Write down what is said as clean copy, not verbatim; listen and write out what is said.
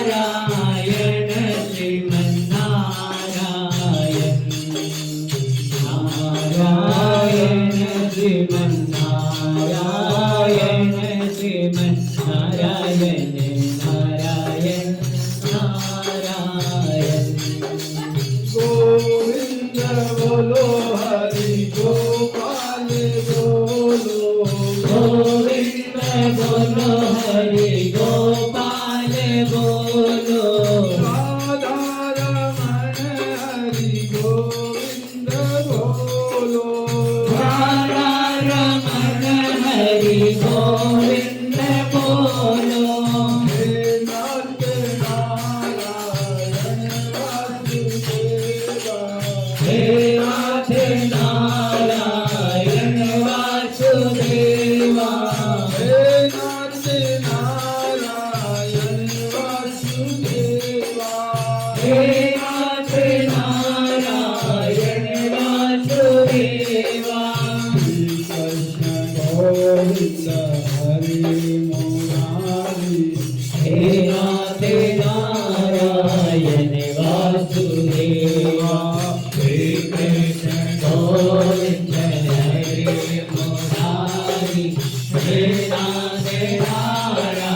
નારાયણ શ્રીમન્નારાયણ નારાયણ શ્રીમન્નારાયણ શ્રીમન્નારાયણ નારાયણ નારાયણ ગોવિંદ બોલો હરિ ગોપાલ બોલો ગોવિંદ બોલો હરિ ગોપાલ બોલો રાધારમણ હરિ ગોવિંદ બોલો રાધારમણ હરિ ગોવિંદ બોલો હે નાથ નારાયણ વાસુદેવા હે નાથ નારાયણ વાસુદેવા હે નાથ નારાયણ વાસુદેવા હે નાથ નારાયણ વાસુદેવા શ્રી કૃષ્ણ ગોવિંદ હરિ મુરારી હે નાથ નારાયણ વાસુદેવા શ્રી કૃષ્ણ ગોવિંદ હરે મુરારી હે નાથ નારાયણ